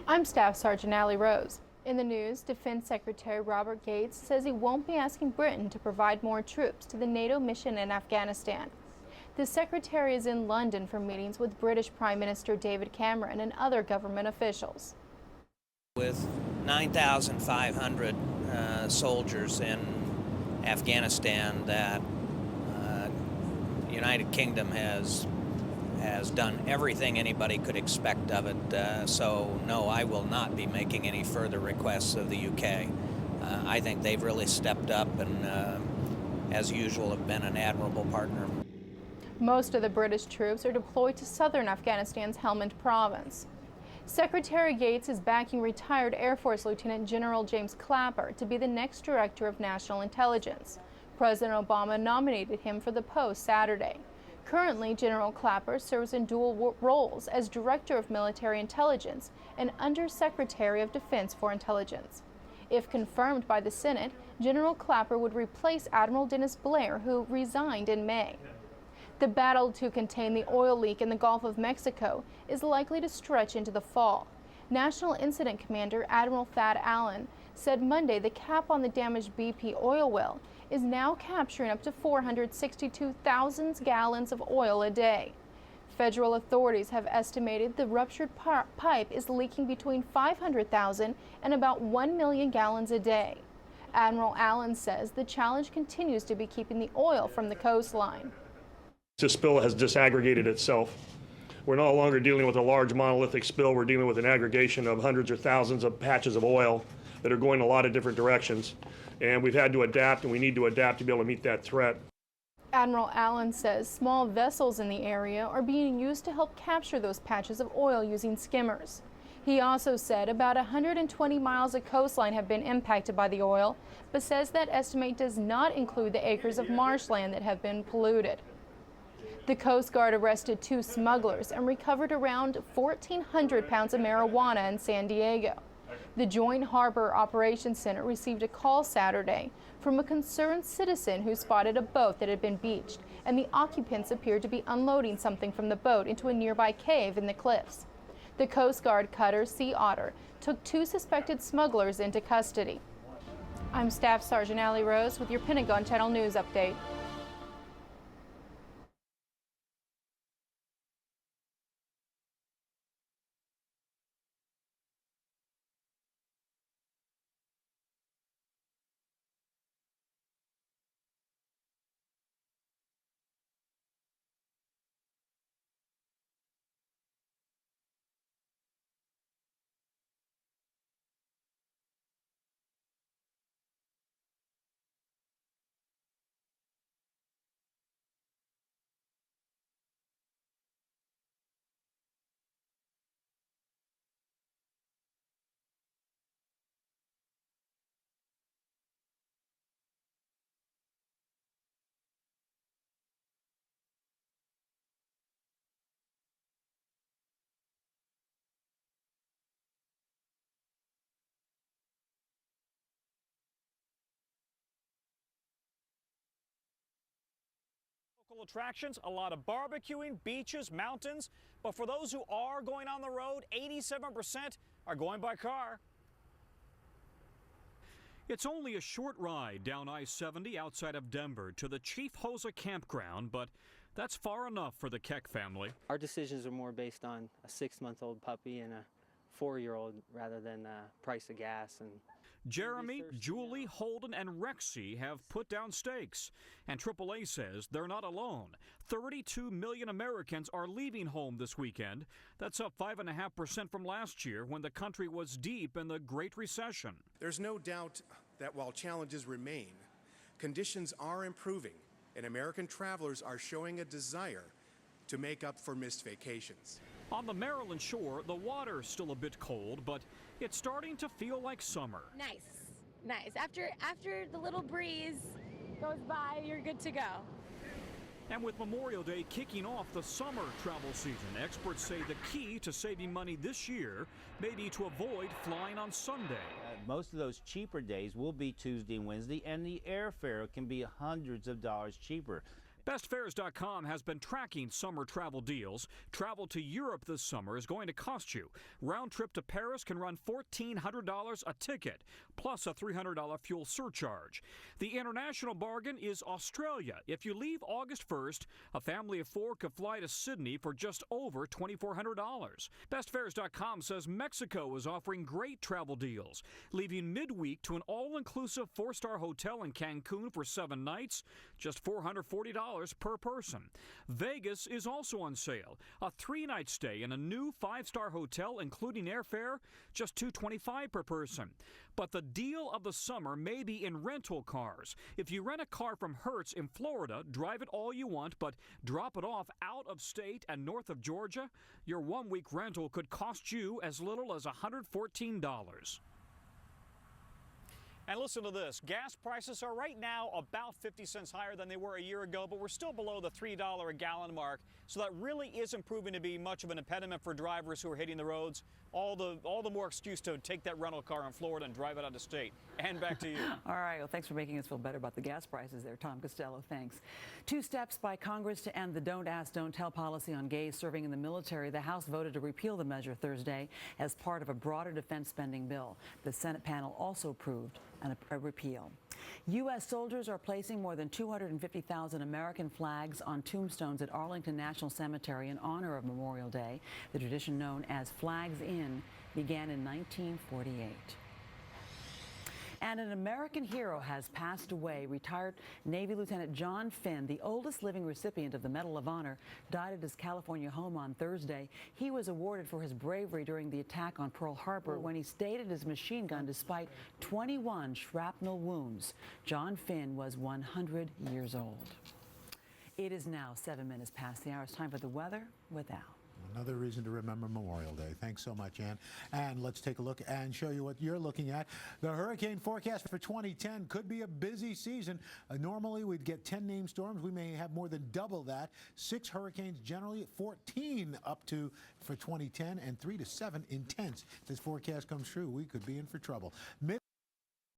I'm Staff Sergeant Allie Rose. In the news, Defense Secretary Robert Gates says he won't be asking Britain to provide more troops to the NATO mission in Afghanistan. The Secretary is in London for meetings with British Prime Minister David Cameron and other government officials. With 9,500 soldiers in Afghanistan, that United Kingdom has done everything anybody could expect of it. So no, I will not be making any further requests of the UK. I think they've really stepped up and, as usual, have been an admirable partner. Most of the British troops are deployed to southern Afghanistan's Helmand province. Secretary Gates is backing retired Air Force Lieutenant General James Clapper to be the next Director of National Intelligence. President Obama nominated him for the post Saturday. Currently, General Clapper serves in dual roles as Director of Military Intelligence and Undersecretary of Defense for Intelligence. If confirmed by the Senate, General Clapper would replace Admiral Dennis Blair, who resigned in May. The battle to contain the oil leak in the Gulf of Mexico is likely to stretch into the fall. National Incident Commander Admiral Thad Allen said Monday the cap on the damaged BP oil well is now capturing up to 462,000 gallons of oil a day. Federal authorities have estimated the ruptured pipe is leaking between 500,000 and about 1 million gallons a day. Admiral Allen says the challenge continues to be keeping the oil from the coastline. This spill has disaggregated itself. We're no longer dealing with a large monolithic spill. We're dealing with an aggregation of hundreds or thousands of patches of oil that are going a lot of different directions. And we've had to adapt, and we need to adapt to be able to meet that threat. Admiral Allen says small vessels in the area are being used to help capture those patches of oil using skimmers. He also said about 120 miles of coastline have been impacted by the oil, but says that estimate does not include the acres of marshland that have been polluted. The Coast Guard arrested 2 smugglers and recovered around 1,400 pounds of marijuana in San Diego. The Joint Harbor Operations Center received a call Saturday from a concerned citizen who spotted a boat that had been beached, and the occupants appeared to be unloading something from the boat into a nearby cave in the cliffs. The Coast Guard cutter Sea Otter took 2 suspected smugglers into custody. I'm Staff Sergeant Allie Rose with your Pentagon Channel News Update. Local attractions, a lot of barbecuing, beaches, mountains. But for those who are going on the road, 87% are going by car. It's only a short ride down I-70 outside of Denver to the Chief Hosa campground, but that's far enough for the Keck family. Our decisions are more based on a 6-month-old puppy and a 4-year-old rather than the price of gas. And Jeremy, Julie, Holden, and Rexy have put down stakes, and AAA says they're not alone. 32 million Americans are leaving home this weekend. That's up 5.5% from last year when the country was deep in the Great Recession. There's no doubt that while challenges remain, conditions are improving, and American travelers are showing a desire to make up for missed vacations. On the Maryland shore, the water's still a bit cold, but it's starting to feel like summer. Nice. After the little breeze goes by, you're good to go. And with Memorial Day kicking off the summer travel season, experts say the key to saving money this year may be to avoid flying on Sunday. Most of those cheaper days will be Tuesday and Wednesday, and the airfare can be hundreds of dollars cheaper. BestFares.com has been tracking summer travel deals. Travel to Europe this summer is going to cost you. Round trip to Paris can run $1,400 a ticket, plus a $300 fuel surcharge. The international bargain is Australia. If you leave August 1st, a family of 4 could fly to Sydney for just over $2,400. BestFares.com says Mexico is offering great travel deals, leaving midweek to an all-inclusive 4-star hotel in Cancun for 7 nights, just $440 per person. Vegas is also on sale. A 3-night stay in a new 5-star hotel, including airfare, just $225 per person. But the deal of the summer may be in rental cars. If you rent a car from Hertz in Florida, drive it all you want, but drop it off out of state and north of Georgia, your 1-week rental could cost you as little as $114. And listen to this. Gas prices are right now about 50 cents higher than they were a year ago, but we're still below the $3 a gallon mark. So that really isn't proving to be much of an impediment for drivers who are hitting the roads. All the more excuse to take that rental car in Florida and drive it out of state. And back to you. All right. Well, thanks for making us feel better about the gas prices there, Tom Costello. Thanks. 2 steps by Congress to end the Don't Ask, Don't Tell policy on gays serving in the military. The House voted to repeal the measure Thursday as part of a broader defense spending bill. The Senate panel also approved a repeal. U.S. soldiers are placing more than 250,000 American flags on tombstones at Arlington National Cemetery in honor of Memorial Day. The tradition known as Flags In began in 1948. And an American hero has passed away. Retired Navy Lieutenant John Finn, the oldest living recipient of the Medal of Honor, died at his California home on Thursday. He was awarded for his bravery during the attack on Pearl Harbor when he stayed at his machine gun despite 21 shrapnel wounds. John Finn was 100 years old. It is now 7 minutes past the hour. It's time for the weather with Al. Another reason to remember Memorial Day. Thanks so much, Ann. And let's take a look and show you what you're looking at. The hurricane forecast for 2010 could be a busy season. Normally, we'd get 10 named storms. We may have more than double that. 6 hurricanes generally, 14 up to for 2010, and 3 to 7 intense. If this forecast comes true, we could be in for trouble.